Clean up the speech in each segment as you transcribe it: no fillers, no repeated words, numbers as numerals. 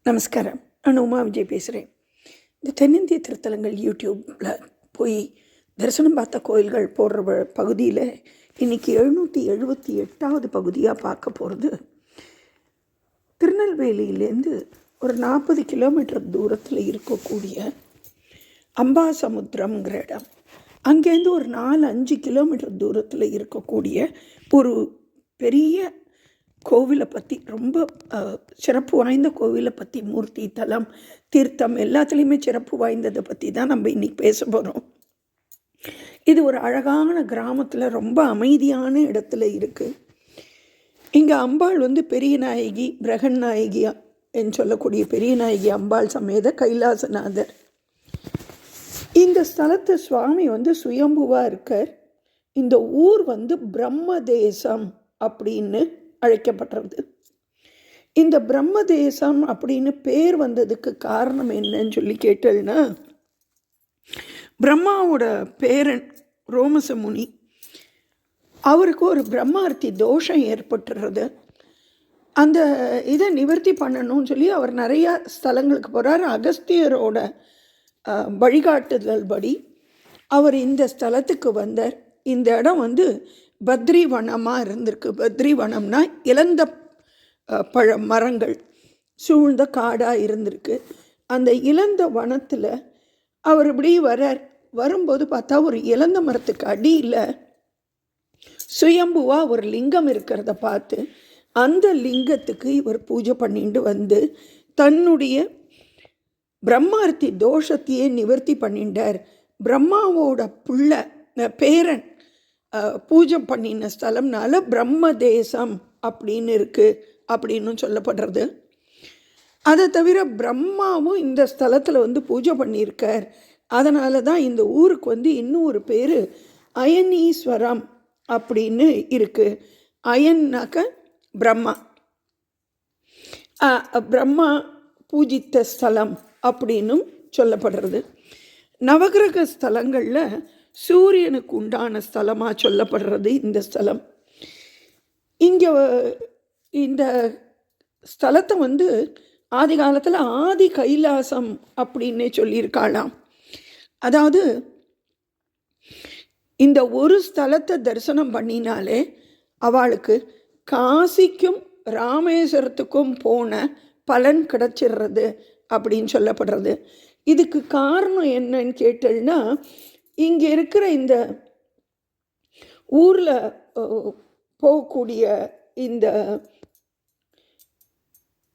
நமஸ்காரம். நான் உமா விஜய் பேசுகிறேன். இந்த தென்னிந்திய திருத்தலங்கள் யூடியூப்பில் போய் தரிசனம் பார்த்த கோயில்கள் போடுற பகுதியில் இன்றைக்கி 778வது பகுதியாக பார்க்க போகிறது. திருநெல்வேலியிலேருந்து ஒரு 40 கிலோமீட்டர் தூரத்தில் இருக்கக்கூடிய அம்பாசமுத்திரம்ங்கிற இடம். அங்கேருந்து ஒரு 4-5 கிலோமீட்டர் தூரத்தில் இருக்கக்கூடிய ஒரு பெரிய கோவிலை பற்றி, ரொம்ப சிறப்பு வாய்ந்த கோவிலை பற்றி, மூர்த்தி, தலம், தீர்த்தம் எல்லாத்துலேயுமே சிறப்பு வாய்ந்ததை பற்றி தான் நம்ம இன்றைக்கி பேச போகிறோம். இது ஒரு அழகான கிராமத்தில் ரொம்ப அமைதியான இடத்துல இருக்குது. இங்கே அம்பாள் பெரிய நாயகி, பிரகன் நாயகி என்று சொல்லக்கூடிய பெரிய நாயகி அம்பாள் சமேத கைலாசநாதர். இந்த ஸ்தலத்து சுவாமி சுயம்புவாக இருக்கார். இந்த ஊர் பிரம்மதேசம் அப்படின்னு அழைக்கப்படுறது. இந்த பிரம்மதேசம் அப்படின்னு பேர் வந்ததுக்கு காரணம் என்னன்னு சொல்லி கேட்டேன்னா, பிரம்மாவோட பேரன் ரோமச முனி, அவருக்கு ஒரு பிரம்மார்த்தி தோஷம் ஏற்பட்டுறது. அந்த இதை நிவர்த்தி பண்ணணும்னு சொல்லி அவர் நிறையா ஸ்தலங்களுக்கு போகிறார். அகஸ்தியரோட வழிகாட்டுதல் படி அவர் இந்த ஸ்தலத்துக்கு வந்தார். இந்த இடம் பத்ரி வனமாக இருந்திருக்கு. பத்ரி வனம்னா இளந்த பழ மரங்கள் சூழ்ந்த காடாக இருந்திருக்கு. அந்த இளந்த வனத்தில் அவர் இப்படி வரும்போது பார்த்தா ஒரு இளந்த மரத்துக்கு அடியில் சுயம்புவாக ஒரு லிங்கம் இருக்கிறத பார்த்து அந்த லிங்கத்துக்கு இவர் பூஜை பண்ணிட்டு தன்னுடைய பிரம்மார்த்தி தோஷத்தையே நிவர்த்தி பண்ணிட்டார். பிரம்மாவோட பேரன் பூஜை பண்ணின ஸ்தலம்னால பிரம்மதேசம் அப்படின்னு இருக்குது அப்படின்னு சொல்லப்படுறது. அதை தவிர பிரம்மாவும் இந்த ஸ்தலத்தில் பூஜை பண்ணியிருக்கார். அதனால தான் இந்த ஊருக்கு இன்னும் ஒரு பேர் அயனீஸ்வரம் அப்படின்னு இருக்குது. அயன்னாக்க பிரம்மா, பிரம்மா பூஜித்த ஸ்தலம் அப்படின்னும் சொல்லப்படுறது. நவகிரக ஸ்தலங்களில் சூரியனுக்கு உண்டான ஸ்தலமாக சொல்லப்படுறது இந்த ஸ்தலம். இங்கே இந்த ஸ்தலத்தை ஆதி காலத்தில் ஆதி கைலாசம் அப்படின்னே சொல்லியிருக்காளாம். அதாவது இந்த ஒரு ஸ்தலத்தை தரிசனம் பண்ணினாலே அவளுக்கு காசிக்கும் ராமேஸ்வரத்துக்கும் போன பலன் கிடைச்சிடுறது அப்படின்னு சொல்லப்படுறது. இதுக்கு காரணம் என்னன்னு கேட்டேன்னா, இங்கே இருக்கிற இந்த ஊரில் போகக்கூடிய இந்த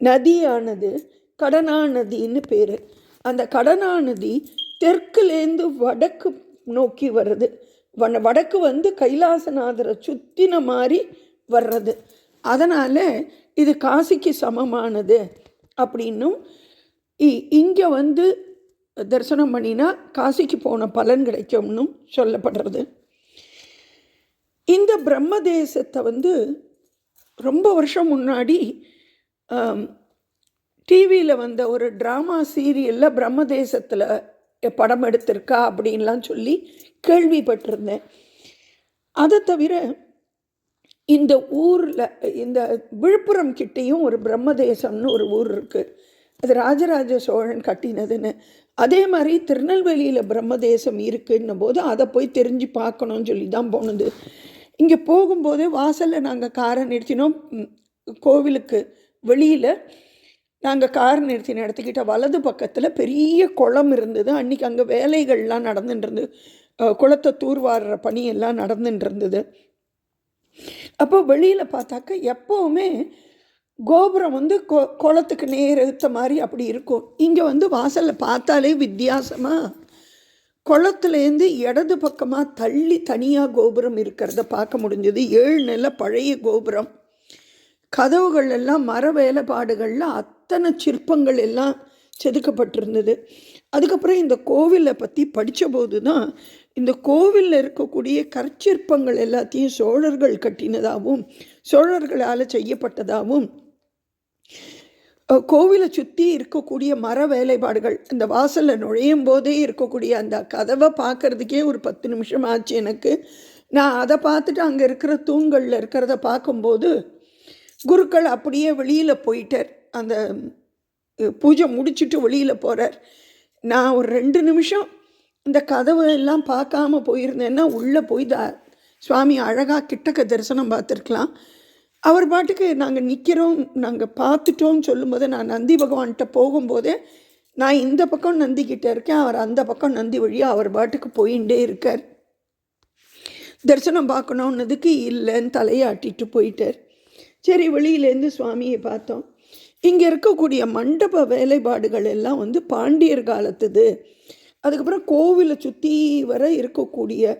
நதியானது கடனா நதின்னு பேர். அந்த கடனா நதி தெற்குலேருந்து வடக்கு நோக்கி வர்றது. வடக்கு கைலாசநாதரை சுற்றின மாதிரி வர்றது. அதனால் இது காசிக்கு சமமானது அப்படின்னும், இங்கே தரிசனம் பண்ணினா காசிக்கு போன பலன் கிடைக்கும்னும் சொல்லப்படுறது. இந்த பிரம்மதேசத்தை ரொம்ப வருஷம் முன்னாடி டிவியில் வந்த ஒரு ட்ராமா சீரியலில் பிரம்மதேசத்தில் படம் எடுத்திருக்கா அப்படின்லாம் சொல்லி கேள்விப்பட்டிருந்தேன். அதை தவிர இந்த ஊரில், இந்த விழுப்புரம் கிட்டேயும் ஒரு பிரம்மதேசம்னு ஒரு ஊர் இருக்குது. அது ராஜராஜ சோழன் கட்டினதுன்னு. அதே மாதிரி திருநெல்வேலியில் பிரம்மதேசம் இருக்குன்னும் போது அதை போய் தெரிஞ்சு பார்க்கணும்னு சொல்லி தான் போனது. இங்கே போகும்போதே வாசலில் நாங்கள் காரை நிறுத்தினோம். கோவிலுக்கு வெளியில் நாங்கள் கார் நிறுத்தின இடத்துக்கிட்ட வலது பக்கத்தில் பெரிய குளம் இருந்தது. அன்றைக்கி அங்கே வேலைகள்லாம் நடந்துட்டு குளத்தை தூர்வாடுற பணியெல்லாம் நடந்துட்டு இருந்தது. அப்போ வெளியில் பார்த்தாக்க எப்போவுமே கோபுரம் குளத்துக்கு நேர் எடுத்த மாதிரி அப்படி இருக்கும். இங்கே வாசலில் பார்த்தாலே வித்தியாசமாக குளத்துலேருந்து இடது பக்கமாக தள்ளி தனியாக கோபுரம் இருக்கிறத பார்க்க முடிஞ்சது. 7 நில பழைய கோபுரம். கதவுகள் எல்லாம் மர வேலைப்பாடுகளில் அத்தனை சிற்பங்கள் எல்லாம் செதுக்கப்பட்டிருந்தது. அதுக்கப்புறம் இந்த கோவிலை பற்றி படித்தபோது தான் இந்த கோவிலில் இருக்கக்கூடிய கற்சிற்பங்கள் எல்லாத்தையும் சோழர்கள் கட்டினதாகவும் சோழர்களால் செய்யப்பட்டதாகவும், கோவிலை சுற்றி இருக்கக்கூடிய மர வேலைப்பாடுகள், இந்த வாசலில் நுழையும் போதே இருக்கக்கூடிய அந்த கதவை பார்க்குறதுக்கே ஒரு 10 நிமிஷம் ஆச்சு எனக்கு. நான் அதை பார்த்துட்டு அங்கே இருக்கிற தூண்களில் இருக்கிறத பார்க்கும்போது குருக்கள் அப்படியே வெளியில் போயிட்டார். அந்த பூஜை முடிச்சுட்டு வெளியில் போகிறார். நான் ஒரு 2 நிமிஷம் இந்த கதவை எல்லாம் பார்க்காம போயிருந்தேன்னா உள்ளே போய் சுவாமி அழகாக கிட்டக்க தரிசனம் பார்த்துருக்கலாம். அவர் பாட்டுக்கு நாங்கள் நிற்கிறோம், நாங்கள் பார்த்துட்டோன்னு சொல்லும்போது நான் நந்தி பகவான்கிட்ட போகும்போதே நான் இந்த பக்கம் நந்திக்கிட்ட இருக்கேன், அவர் அந்த பக்கம் நந்தி வழியாக அவர் பாட்டுக்கு போயிட்டே இருக்கார். தரிசனம் பார்க்கணுன்னதுக்கு இல்லைன்னு தலையாட்டிட்டு போயிட்டார். சரி, வெளியிலேருந்து சுவாமியை பார்த்தோம். இங்கே இருக்கக்கூடிய மண்டப வேலைப்பாடுகள் எல்லாம் வந்து பாண்டியர் காலத்துது. அதுக்கப்புறம் கோவிலை சுற்றி வர இருக்கக்கூடிய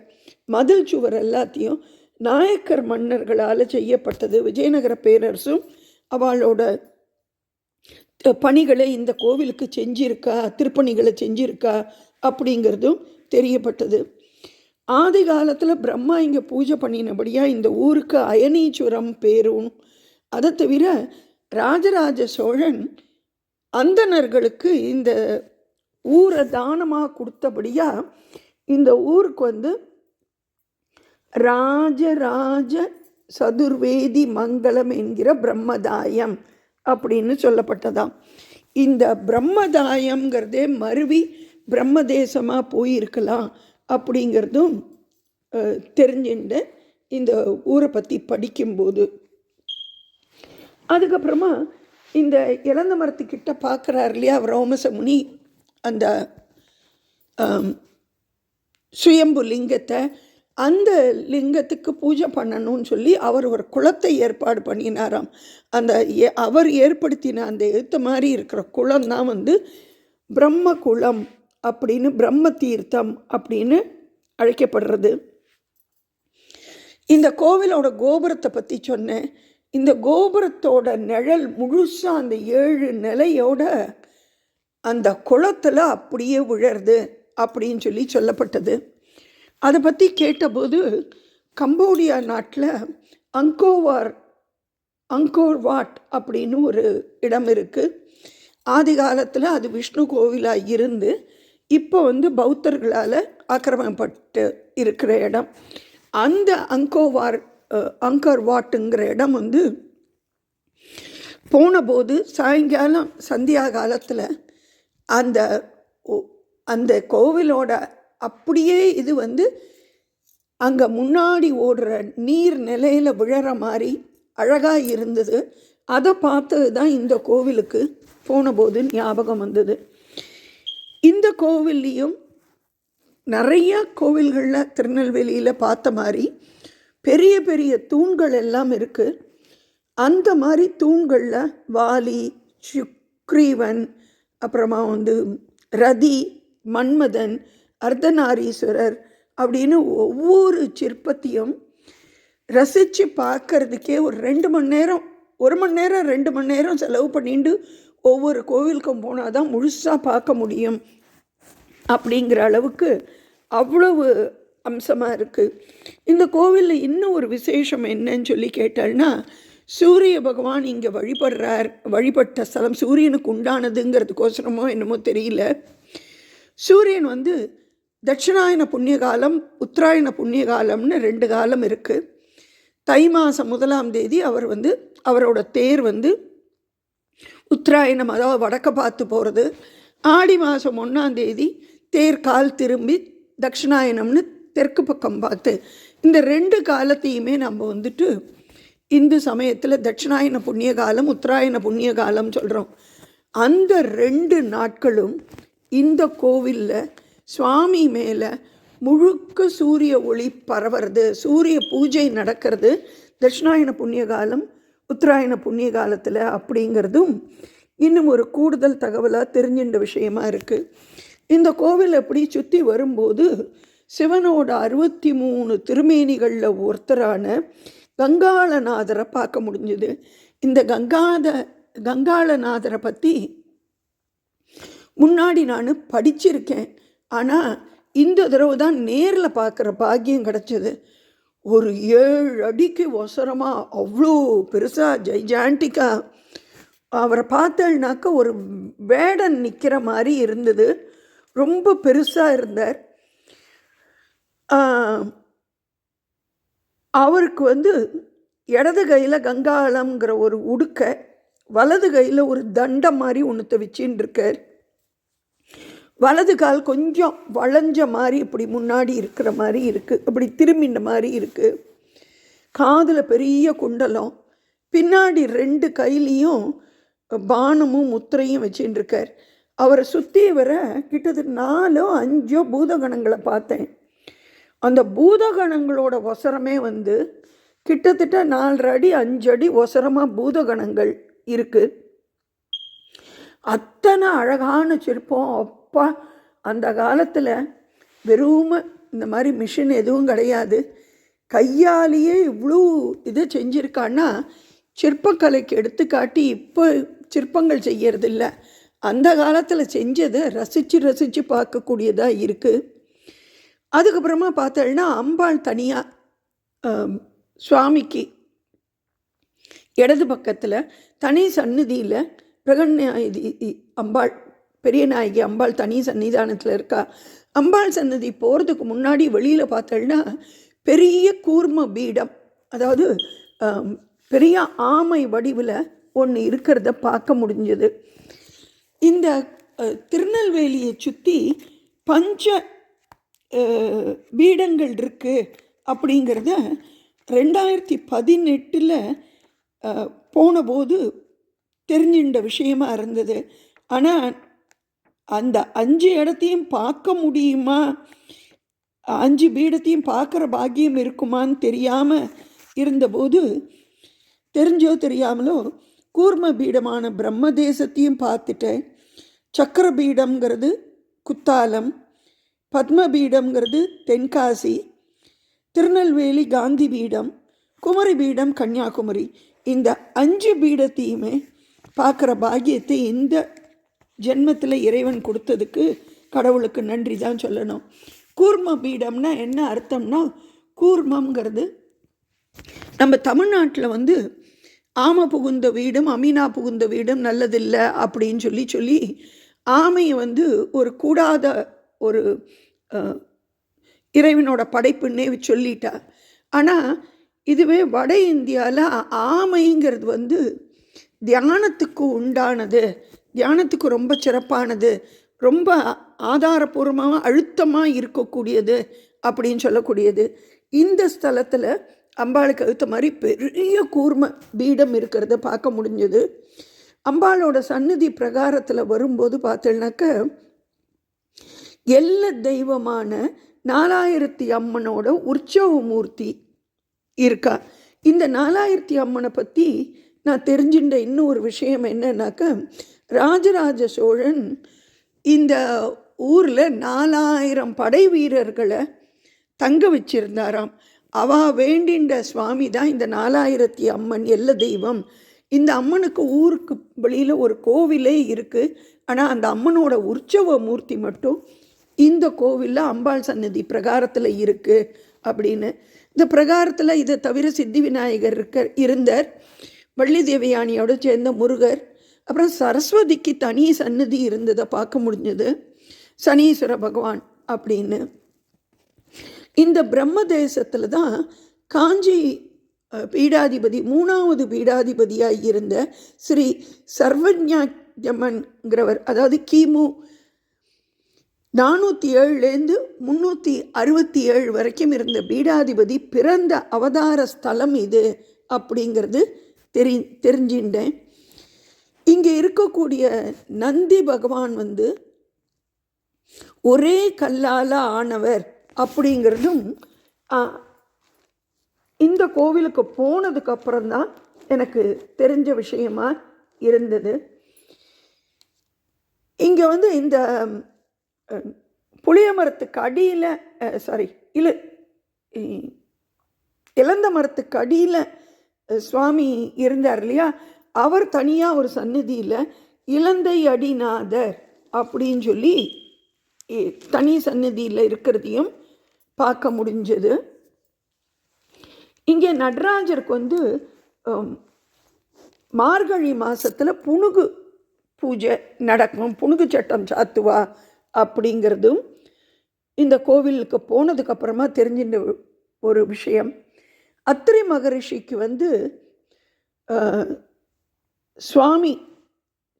மதில் சுவர் எல்லாத்தையும் நாயக்கர் மன்னர்களால் செய்யப்பட்டது. விஜயநகர பேரரசும் அவளோட பணிகளை இந்த கோவிலுக்கு செஞ்சிருக்கா, திருப்பணிகளை செஞ்சிருக்கா அப்படிங்கிறதும் தெரியப்பட்டது. ஆதி காலத்தில் பிரம்மா இங்கே பூஜை பண்ணினபடியாக இந்த ஊருக்கு அயனீச்சுரம் பேரும். அதை தவிர ராஜராஜ சோழன் அந்தணர்களுக்கு இந்த ஊரை தானமாக கொடுத்தபடியாக இந்த ஊருக்கு வந்து ராஜராஜ சதுர்வேதி மங்களம் என்கிற பிரம்மதாயம் அப்படின்னு சொல்லப்பட்டதாம். இந்த பிரம்மதாயம்ங்கிறதே மருவி பிரம்மதேசமாக போயிருக்கலாம் அப்படிங்கிறதும் தெரிஞ்சுட்டு இந்த ஊரை பற்றி படிக்கும்போது. அதுக்கப்புறமா இந்த இளந்த மரத்துக்கிட்ட பார்க்குறார் இல்லையா ரோமச முனி, அந்த சுயம்பு லிங்கத்தை, அந்த லிங்கத்துக்கு பூஜை பண்ணணும்னு சொல்லி அவர் ஒரு குளத்தை ஏற்பாடு பண்ணினாராம். அந்த அவர் ஏற்படுத்தின அந்த எழுத்த மாதிரி இருக்கிற குளம் தான் வந்து பிரம்ம குளம் அப்படின்னு, பிரம்ம தீர்த்தம் அப்படின்னு அழைக்கப்படுறது. இந்த கோவிலோட கோபுரத்தை பற்றி சொன்னேன். இந்த கோபுரத்தோட நிழல் முழுசாக அந்த 7 நிலையோட அந்த குளத்தில் அப்படியே விழருது அப்படின்னு சொல்லி சொல்லப்பட்டது. அதை பற்றி கேட்டபோது கம்போடியா நாட்டில் அங்கோர் வாட் அப்படின்னு ஒரு இடம் இருக்குது. ஆதி காலத்தில் அது விஷ்ணு கோவிலாக இருந்து இப்போ வந்து பௌத்தர்களால் ஆக்கிரமிக்கப்பட்டு இருக்கிற இடம். அந்த அங்கோர் வாட்டுங்கிற இடம் வந்து போன போது சாயங்காலம் சந்தியா காலத்தில் அந்த கோவிலோட அப்படியே இது வந்து அங்கே முன்னாடி ஓடுற நீர் நிலையில் விழற மாதிரி அழகாக இருந்தது. அதை பார்த்தது தான் இந்த கோவிலுக்கு போன போது ஞாபகம் வந்தது. இந்த கோவில்லையும் நிறைய கோவில்களில் திருநெல்வேலியில் பார்த்த மாதிரி பெரிய பெரிய தூண்கள் எல்லாம் இருக்குது. அந்த மாதிரி தூண்களில் வாலி, சுக்ரீவன், அப்புறமா வந்து ரதி, மன்மதன், அர்த்தநாரீஸ்வரர் அப்படின்னு ஒவ்வொரு சிற்பத்தையும் ரசித்து பார்க்கறதுக்கே ஒரு 2 மணி நேரம், 1 மணி நேரம் 2 மணி நேரம் செலவு பண்ணிட்டு ஒவ்வொரு கோவிலுக்கும் போனால் தான் முழுசாக பார்க்க முடியும். அப்படிங்கிற அளவுக்கு அவ்வளவு அம்சமாக இருக்குது. இந்த கோவிலில் இன்னும் ஒரு விசேஷம் என்னன்னு சொல்லி கேட்டால்னா, சூரிய பகவான் இங்கே வழிபட்ட ஸ்தலம் சூரியனுக்கு உண்டானதுங்கிறதுக்கோசரமோ என்னமோ தெரியல. சூரியன் வந்து தட்சிணாயன புண்ணியகாலம், உத்தராயண புண்ணியகாலம்னு 2 காலம் இருக்குது. தை மாதம் 1ஆம் தேதி அவர் வந்து அவரோட தேர் வந்து உத்தராயணம், அதாவது வடக்க பார்த்து போகிறது. ஆடி மாதம் 1ஆம் தேதி தேர் கால் திரும்பி தட்சிணாயனம்னு தெற்கு பக்கம் பார்த்து. இந்த 2 காலத்தையுமே நம்ம வந்துட்டு இந்து சமயத்தில் தட்சிணாயன புண்ணிய காலம், உத்தராயண புண்ணிய காலம் சொல்கிறோம். அந்த 2 நாட்களும் இந்த கோவிலில் சுவாமி மேலே முழுக்க சூரிய ஒளி பரவுறது, சூரிய பூஜை நடக்கிறது தட்சிணாயன புண்ணிய காலம், உத்தராயண புண்ணிய காலத்தில் அப்படிங்கிறதும் இன்னும் ஒரு கூடுதல் தகவலாக தெரிஞ்சின்ற விஷயமா இருக்குது. இந்த கோவில் எப்படி சுற்றி வரும்போது சிவனோட 63 திருமேனிகளில் ஒருத்தரான கங்காளநாதரை பார்க்க முடிஞ்சுது. இந்த கங்காளநாதரை பற்றி முன்னாடி நான் படிச்சிருக்கேன். ஆனால் இந்த தடவை தான் நேரில் பார்க்குற பாக்கியம் கிடச்சிது. ஒரு 7 அடிக்கு ஒசரமாக அவ்வளோ பெருசாக ஜைஜாண்டிக்காக அவரை பார்த்தேன்னாக்க ஒரு வேடன் நிற்கிற மாதிரி இருந்தது. ரொம்ப பெருசாக இருந்தார். அவருக்கு வந்து இடது கையில் கங்காளம்ங்கிற ஒரு உடுக்கை, வலது கையில் ஒரு தண்டம் மாதிரி ஒன்றுத்த வச்சுன்னு இருக்கார். வலது கால் கொஞ்சம் வளைஞ்ச மாதிரி இப்படி முன்னாடி இருக்கிற மாதிரி இருக்குது, இப்படி திரும்பின மாதிரி இருக்குது. காதில் பெரிய குண்டலம், பின்னாடி 2 கையிலையும் பானமும் முத்திரையும் வச்சுட்டு இருக்கார். அவரை சுற்றி வர கிட்டத்தட்ட 4-5 பூதகணங்களை பார்த்தேன். அந்த பூதகணங்களோட ஒசரமே வந்து கிட்டத்தட்ட 4 அடி 5 அடி ஒசரமாக பூதகணங்கள் இருக்குது. அத்தனை அழகான சிற்பம். அப்பா, அந்த காலத்தில் வெறும் இந்த மாதிரி மிஷின் எதுவும் கிடையாது, கையாலேயே இவ்வளோ இதை செஞ்சுருக்கான்னா சிற்பக்கலைக்கு எடுத்துக்காட்டி இப்போ சிற்பங்கள் செய்யறதில்ல. அந்த காலத்தில் செஞ்சதை ரசித்து பார்க்கக்கூடியதாக இருக்குது. அதுக்கப்புறமா பார்த்தோன்னா அம்பாள் தனியாக சுவாமிக்கு இடது பக்கத்தில் தனி சந்நிதியில் பிரகன்யாயி அம்பாள், பெரிய நாயகி அம்பாள் தனி சன்னிதானத்தில் இருக்கா. அம்பாள் சன்னதி போகிறதுக்கு முன்னாடி வெளியில் பார்த்தோன்னா பெரிய கூர்ம பீடம், அதாவது பெரிய ஆமை வடிவில் ஒன்று இருக்கிறத பார்க்க முடிஞ்சது. இந்த திருநெல்வேலியை சுற்றி பஞ்ச பீடங்கள் இருக்குது அப்படிங்கிறத 2018 போனபோது தெரிஞ்சின்ற விஷயமா இருந்தது. ஆனால் அந்த 5 இடத்தையும் பார்க்க முடியுமா, 5 பீடத்தையும் பார்க்குற பாக்கியம் இருக்குமான்னு தெரியாமல் இருந்தபோது, தெரிஞ்சோ தெரியாமலோ கூர்ம பீடமான பிரம்ம தேசத்தையும் பார்த்துட்டேன். சக்கர பீடம்ங்கிறது குத்தாலம், பத்மபீடம்ங்கிறது தென்காசி, திருநெல்வேலி காந்தி பீடம், குமரி பீடம் கன்னியாகுமரி. இந்த 5 பீடத்தையுமே பார்க்குற பாக்கியத்தை இந்த ஜென்மத்தில் இறைவன் கொடுத்ததுக்கு கடவுளுக்கு நன்றி தான் சொல்லணும். கூர்ம பீடம்னா என்ன அர்த்தம்னா, கூர்மங்கிறது நம்ம தமிழ்நாட்டில் வந்து ஆமை புகுந்த வீடும் அமீனா புகுந்த வீடும் நல்லதில்லை அப்படின்னு சொல்லி ஆமையை வந்து ஒரு கூடாத ஒரு இறைவனோட படைப்புன்னே சொல்லிட்டா. ஆனால் இதுவே வட இந்தியாவில் ஆமைங்கிறது வந்து தியானத்துக்கு உண்டானது, தியானத்துக்கு ரொம்ப சிறப்பானது, ரொம்ப ஆதாரபூர்வமாக அழுத்தமாக இருக்கக்கூடியது அப்படின்னு சொல்லக்கூடியது. இந்த ஸ்தலத்தில் அம்பாளுக்கு அடுத்த மாதிரி பெரிய கூர்ம பீடம் இருக்கிறத பார்க்க முடிஞ்சது. அம்பாளோட சந்நிதி பிரகாரத்தில் வரும்போது பார்த்தோன்னாக்க எல்லா தெய்வமான 4000 அம்மனோட உற்சவ மூர்த்தி இருக்கா. இந்த 4000 அம்மனை பற்றி நான் தெரிஞ்சின்ற இன்னும் ஒரு விஷயம் என்னன்னாக்க, ராஜராஜ சோழன் இந்த ஊரில் 4000 படை வீரர்களை தங்க வச்சிருந்தாராம். அவா வேண்டின்ற சுவாமி தான் இந்த 4000 அம்மன், எல்ல தெய்வம். இந்த அம்மனுக்கு ஊருக்கு வெளியில் ஒரு கோவிலே இருக்குது. ஆனால் அந்த அம்மனோட உற்சவ மூர்த்தி மட்டும் இந்த கோவிலில் அம்பாள் சன்னதி பிரகாரத்தில் இருக்குது அப்படின்னு. இந்த பிரகாரத்தில் இதை தவிர சித்தி விநாயகர் இருந்தார், வள்ளி தேவயானியோடு சேர்ந்த முருகர், அப்புறம் சரஸ்வதிக்கு தனி சன்னதி இருந்ததை பார்க்க முடிஞ்சது, சனீஸ்வர பகவான் அப்படின்னு. இந்த பிரம்ம தேசத்தில் தான் காஞ்சி பீடாதிபதி 3வது பீடாதிபதியாக இருந்த ஸ்ரீ சர்வஞாயம்மன்கிறவர், அதாவது கிமு 407லேருந்து 367 வரைக்கும் இருந்த பீடாதிபதி பிறந்த அவதார ஸ்தலம் இது அப்படிங்கிறது தெரிஞ்சின்றேன். இங்கே இருக்கக்கூடிய நந்தி பகவான் வந்து ஒரே கல்லால் ஆனவர் அப்படிங்கிறதும் இந்த கோவிலுக்கு போனதுக்கு அப்புறம்தான் எனக்கு தெரிஞ்ச விஷயமா இருந்தது. இங்கே வந்து இந்த புளிய மரத்துக்கு அடியில் இளந்த மரத்துக்கு அடியில் சுவாமி இருந்தார் இல்லையா, அவர் தனியாக ஒரு சந்நிதியில் இலந்தை அடிநாதர் அப்படின்னு சொல்லி தனி சந்நிதியில் இருக்கிறதையும் பார்க்க முடிஞ்சது. இங்கே நடராஜருக்கு வந்து மார்கழி மாதத்தில் புனுகு பூஜை நடக்கும், புனுகு சட்டம் சாத்துவா அப்படிங்கிறதும் இந்த கோவிலுக்கு போனதுக்கப்புறமா தெரிஞ்சின்ற ஒரு விஷயம். அத்திரி மகரிஷிக்கு வந்து சுவாமி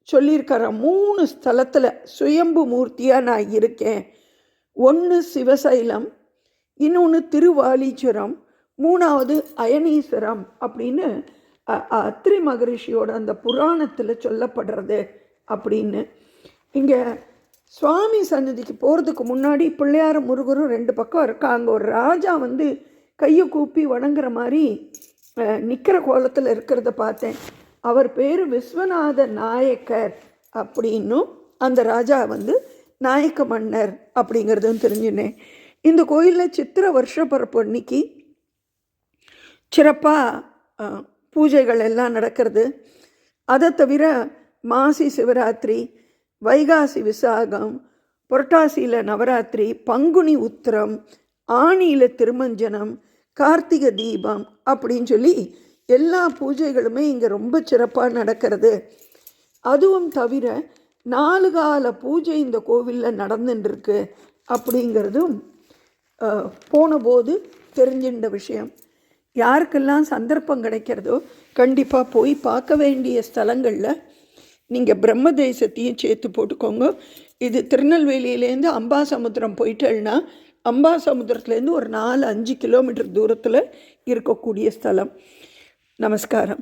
சொல்லியிருக்கிற 3 ஸ்தலத்தில் சுயம்பு மூர்த்தியாக நான் இருக்கேன். ஒன்று சிவசைலம், இன்னொன்று திருவாலீச்சுரம், 3வது அயனீஸ்வரம் அப்படின்னு அத்ரி மகரிஷியோட அந்த புராணத்தில் சொல்லப்படுறது அப்படின்னு. இங்கே சுவாமி சன்னதிக்கு போகிறதுக்கு முன்னாடி பிள்ளையார் முருகரும் 2 பக்கம் இருக்காங்க. ஒரு ராஜா கையை கூப்பி வணங்குற மாதிரி நிற்கிற கோலத்தில் இருக்கிறத பார்த்தேன். அவர் பேர் விஸ்வநாத நாயக்கர் அப்படின்னும், அந்த ராஜா நாயக்க மன்னர் அப்படிங்கிறதும் தெரிஞ்சுனேன். இந்த கோயிலில் சித்திர வருஷ பிறப்பு அன்னைக்கு சிறப்பாக பூஜைகள் எல்லாம் நடக்கிறது. அதை தவிர மாசி சிவராத்திரி, வைகாசி விசாகம், புரட்டாசியில் நவராத்திரி, பங்குனி உத்திரம், ஆணியில் திருமஞ்சனம், கார்த்திகை தீபம் அப்படின்னு சொல்லி எல்லா பூஜைகளுமே இங்கே ரொம்ப சிறப்பாக நடக்கிறது. அதுவும் தவிர 4 கால பூஜை இந்த கோவிலில் நடந்துட்டுருக்கு அப்படிங்கிறதும் போன போது தெரிஞ்சின்ற விஷயம். யாருக்கெல்லாம் சந்தர்ப்பம் கிடைக்கிறதோ கண்டிப்பாக போய் பார்க்க வேண்டிய ஸ்தலங்களில் நீங்கள் பிரம்ம தேசத்தையும் சேர்த்து போட்டுக்கோங்க. இது திருநெல்வேலியிலேருந்து அம்பாசமுத்திரம் போயிட்டேன்னா அம்பாசமுத்திரத்துலேருந்து ஒரு 4-5 கிலோமீட்டர் தூரத்தில் இருக்கக்கூடிய ஸ்தலம். நமஸ்காரம்.